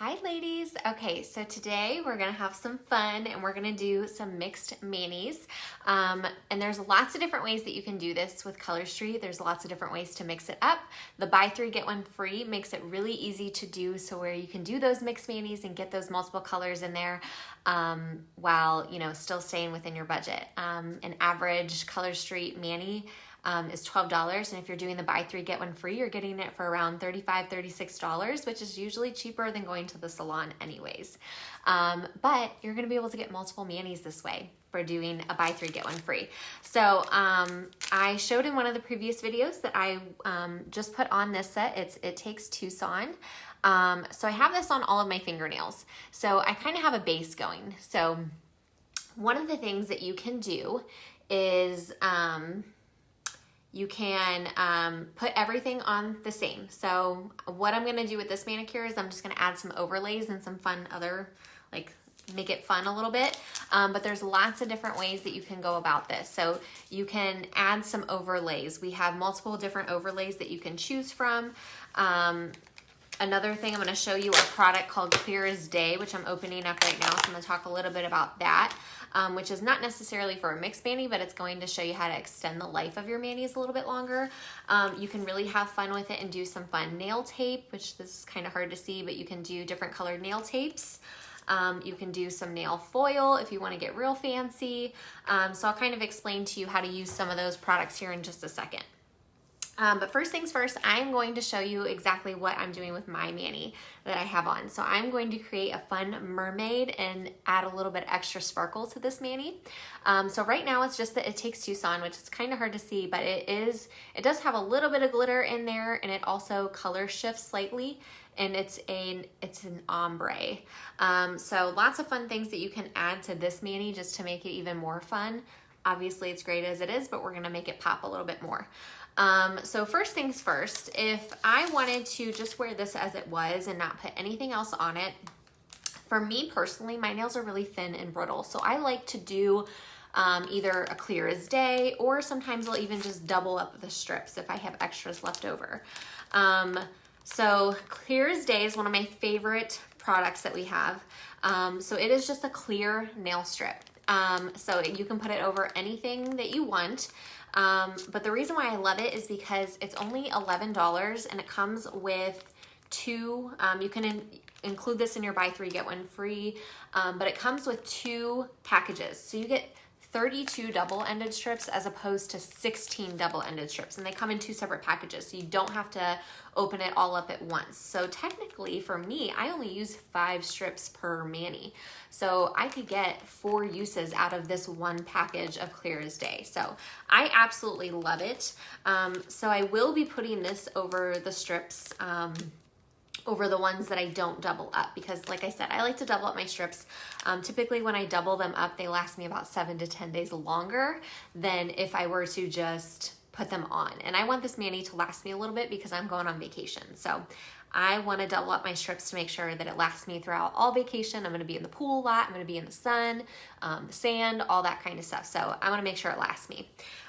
Hi ladies. Okay, so today we're gonna have some fun and we're gonna do some mixed manis. And there's lots of different ways that you can do this with Color Street. There's lots of different ways to mix it up. The buy three, get one free makes it really easy to do, so where you can do those mixed manis and get those multiple colors in there while still staying within your budget. An average Color Street mani is $12, and if you're doing the buy three get one free, you're getting it for around $35, $36, which is usually cheaper than going to the salon anyways. But you're gonna be able to get multiple manis this way for doing a buy three get one free. So I showed in one of the previous videos that I just put on this set. It Takes Tucson. So I have this on all of my fingernails. So I kind of have a base going. So one of the things that you can do is you can put everything on the same. So what I'm gonna do with this manicure is I'm just gonna add some overlays and some fun other, make it fun a little bit. But there's lots of different ways that you can go about this. So you can add some overlays. We have multiple different overlays that you can choose from. Another thing, I'm gonna show you a product called Clear as Day, which I'm opening up right now. So I'm gonna talk a little bit about that, which is not necessarily for a mixed mani, but it's going to show you how to extend the life of your manis a little bit longer. You can really have fun with it and do some fun nail tape, which this is kind of hard to see, but you can do different colored nail tapes. You can do some nail foil if you want to get real fancy. So I'll kind of explain to you how to use some of those products here in just a second. But first things first, I'm going to show you exactly what I'm doing with my mani that I have on. So I'm going to create a fun mermaid and add a little bit extra sparkle to this mani. So right now it's just that It Takes Tucson, which is kind of hard to see, but it does have a little bit of glitter in there, and it also color shifts slightly, and it's an ombre. So lots of fun things that you can add to this mani just to make it even more fun. Obviously it's great as it is, but we're gonna make it pop a little bit more. So first things first, if I wanted to just wear this as it was and not put anything else on it, for me personally, my nails are really thin and brittle. So I like to do either a Clear as Day, or sometimes I'll even just double up the strips if I have extras left over. So Clear as Day is one of my favorite products that we have. So it is just a clear nail strip. So you can put it over anything that you want. But the reason why I love it is because it's only $11 and it comes with two, you can include this in your buy three, get one free, but it comes with two packages. So you get 32 double-ended strips as opposed to 16 double-ended strips, and they come in two separate packages, so you don't have to open it all up at once. So technically for me, I only use 5 strips per mani, so I could get 4 uses out of this one package of Clear as Day. So I absolutely love it. So I will be putting this over the strips, over the ones that I don't double up, because like I said, I like to double up my strips. Typically when I double them up, they last me about 7 to 10 days longer than if I were to just put them on. And I want this mani to last me a little bit because I'm going on vacation. So I want to double up my strips to make sure that it lasts me throughout all vacation. I'm going to be in the pool a lot. I'm going to be in the sun, the sand, all that kind of stuff. So I want to make sure it lasts me.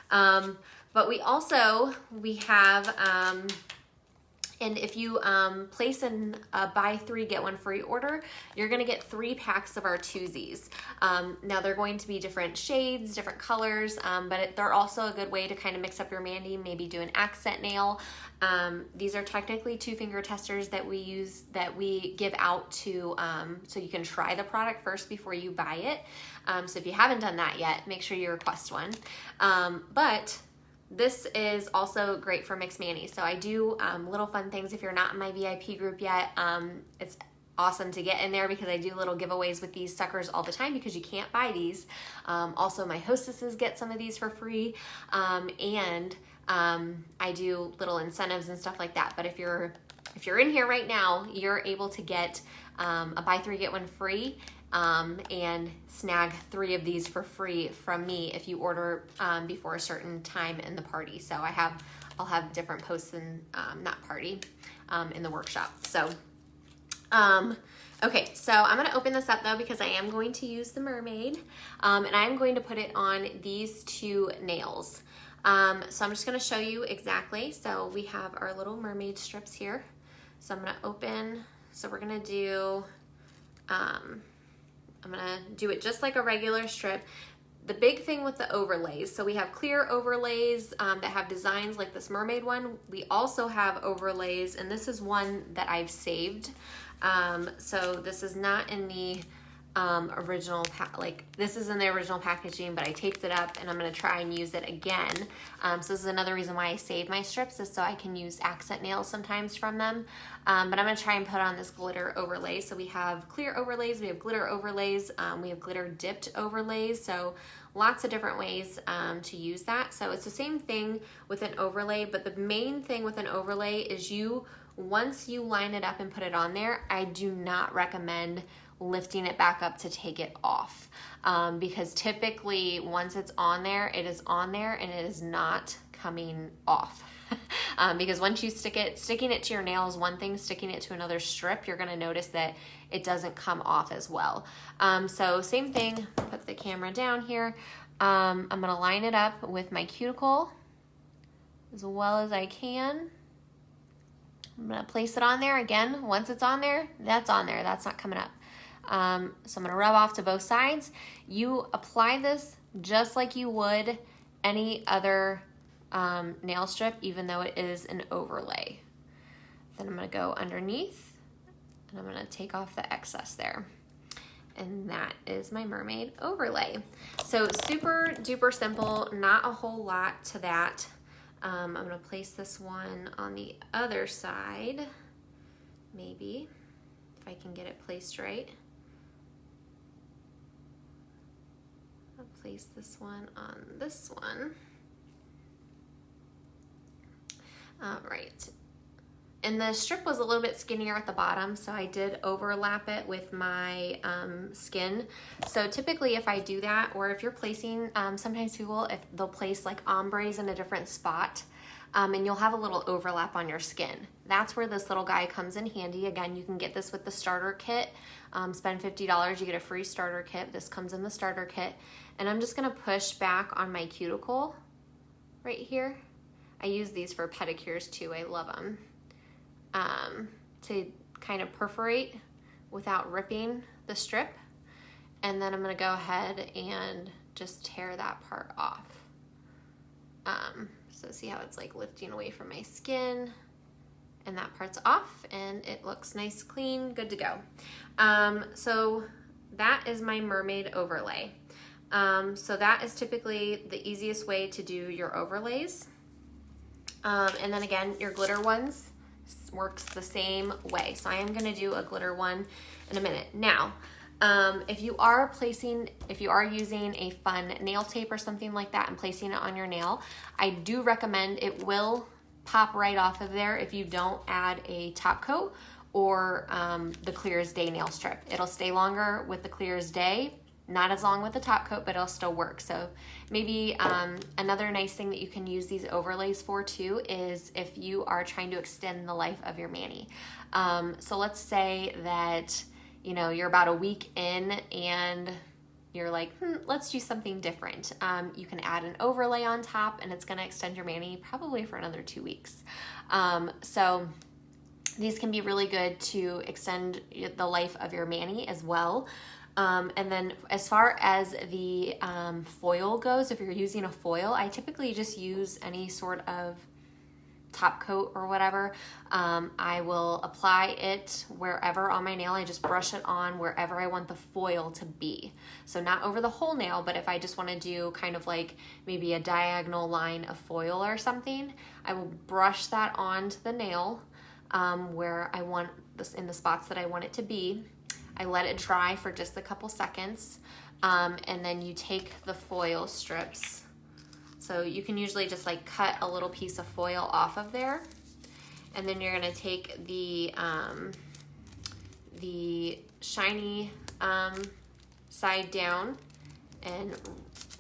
But we have, and if you place a buy three, get one free order, you're gonna get 3 packs of our twosies. Now they're going to be different shades, different colors, but they're also a good way to kind of mix up your mani, maybe do an accent nail. These are technically 2-finger testers that we use, that we give out to, so you can try the product first before you buy it. So if you haven't done that yet, make sure you request one. But this is also great for mixed mani. So I do little fun things. If you're not in my VIP group yet, it's awesome to get in there because I do little giveaways with these suckers all the time because you can't buy these. Also, my hostesses get some of these for free. And I do little incentives and stuff like that. But if you're in here right now, you're able to get a buy 3, get 1 free. And snag 3 of these for free from me if you order before a certain time in the party. So I'll have different posts in that party in the workshop. So okay, so I'm going to open this up though because I am going to use the mermaid, and I'm going to put it on these 2 nails. So I'm just going to show you exactly. So we have our little mermaid strips here. So I'm going to open So we're gonna do, I'm gonna do it just like a regular strip. The big thing with the overlays, so we have clear overlays that have designs like this mermaid one. We also have overlays, and this is one that I've saved. So this is not in the original, this is in the original packaging, but I taped it up and I'm gonna try and use it again. So this is another reason why I save my strips, is so I can use accent nails sometimes from them. But I'm gonna try and put on this glitter overlay. So we have clear overlays, we have glitter overlays, we have glitter dipped overlays. So lots of different ways to use that. So it's the same thing with an overlay, but the main thing with an overlay is once you line it up and put it on there, I do not recommend lifting it back up to take it off, because typically once it's on there, it is on there and it is not coming off. Because once you sticking it to your nail is one thing, sticking it to another strip, you're gonna notice that it doesn't come off as well. So same thing, put the camera down here. I'm gonna line it up with my cuticle as well as I can. I'm gonna place it on there again. Once it's on there, that's not coming up. So I'm gonna rub off to both sides. You apply this just like you would any other nail strip, even though it is an overlay. Then I'm gonna go underneath and I'm gonna take off the excess there. And that is my mermaid overlay. So super duper simple, not a whole lot to that. I'm gonna place this one on the other side, maybe, if I can get it placed right. I'll place this one on this one. All right. And the strip was a little bit skinnier at the bottom, so I did overlap it with my skin. So typically if I do that, or if you're placing, sometimes people, if they'll place like ombres in a different spot, and you'll have a little overlap on your skin. That's where this little guy comes in handy. Again, you can get this with the starter kit. Spend $50, you get a free starter kit. This comes in the starter kit. And I'm just gonna push back on my cuticle right here. I use these for pedicures too, I love them. To kind of perforate without ripping the strip. And then I'm gonna go ahead and just tear that part off. So see how it's like lifting away from my skin, and that part's off and it looks nice, clean, good to go. So that is my mermaid overlay. So that is typically the easiest way to do your overlays. And then again, your glitter ones works the same way. So I am gonna do a glitter one in a minute. Now, if you are using a fun nail tape or something like that and placing it on your nail, I do recommend, it will pop right off of there if you don't add a top coat or the Clear as Day nail strip. It'll stay longer with the Clear as Day, not as long with the top coat, but it'll still work. So maybe another nice thing that you can use these overlays for too is if you are trying to extend the life of your mani. So let's say that you're about a week in and you're like, let's do something different. You can add an overlay on top and it's gonna extend your mani probably for another 2 weeks. So these can be really good to extend the life of your mani as well. And then as far as the foil goes, if you're using a foil, I typically just use any sort of top coat or whatever. I will apply it wherever on my nail. I just brush it on wherever I want the foil to be. So not over the whole nail, but if I just want to do kind of like maybe a diagonal line of foil or something, I will brush that onto the nail where I want this, in the spots that I want it to be. I let it dry for just a couple seconds, and then you take the foil strips. So you can usually just like cut a little piece of foil off of there, and then you're gonna take the shiny side down and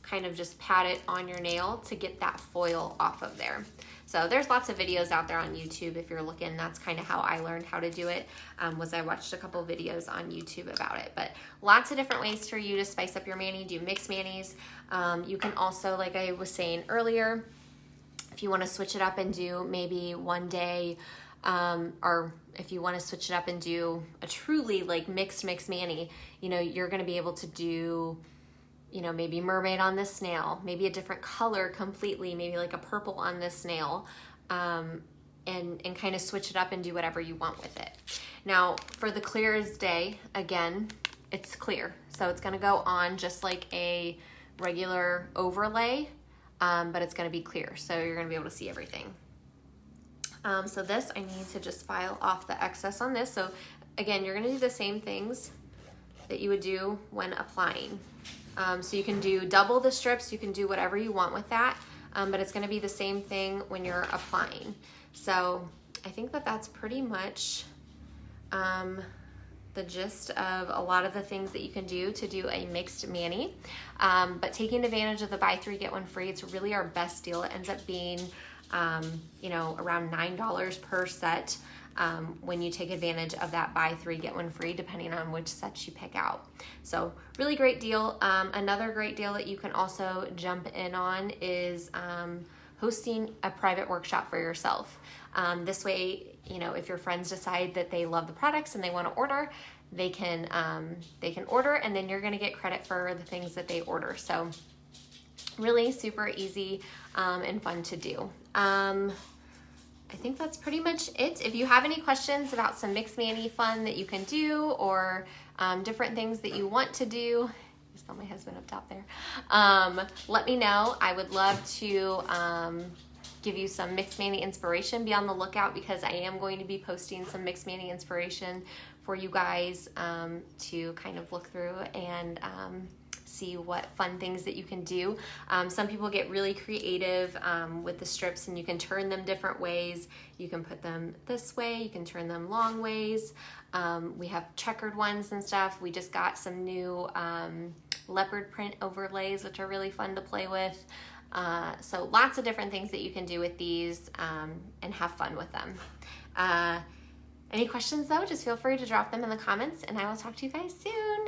kind of just pat it on your nail to get that foil off of there. So there's lots of videos out there on YouTube if you're looking. That's kind of how I learned how to do it, was I watched a couple videos on YouTube about it. But lots of different ways for you to spice up your mani, do mixed manis. You can also, like I was saying earlier, if you want to switch it up and do maybe one day or if you want to switch it up and do a truly like mixed mani, you know, you're going to be able to do, you know, maybe mermaid on this snail, maybe a different color completely, maybe like a purple on this snail, and kind of switch it up and do whatever you want with it. Now for the clear as day, again, it's clear. So it's gonna go on just like a regular overlay, but it's gonna be clear. So you're gonna be able to see everything. So this, I need to just file off the excess on this. So again, you're gonna do the same things that you would do when applying. So you can do double the strips, you can do whatever you want with that, but it's gonna be the same thing when you're applying. So I think that that's pretty much the gist of a lot of the things that you can do to do a mixed mani. But taking advantage of the buy 3 get 1 free, it's really our best deal. It ends up being you know, around $9 per set when you take advantage of that buy 3 get 1 free, depending on which sets you pick out. So really great deal. Another great deal that you can also jump in on is hosting a private workshop for yourself. This way, you know, if your friends decide that they love the products and they want to order, they can order, and then you're going to get credit for the things that they order. So really super easy and fun to do. I think that's pretty much it. If you have any questions about some mixed mani fun that you can do, or different things that you want to do, I saw my husband up top there, let me know. I would love to give you some mixed mani inspiration. Be on the lookout, because I am going to be posting some mixed mani inspiration for you guys to kind of look through and see what fun things that you can do. Some people get really creative with the strips, and you can turn them different ways. You can put them this way, you can turn them long ways. We have checkered ones and stuff. We just got some new leopard print overlays, which are really fun to play with. So lots of different things that you can do with these and have fun with them. Any questions though, just feel free to drop them in the comments, and I will talk to you guys soon.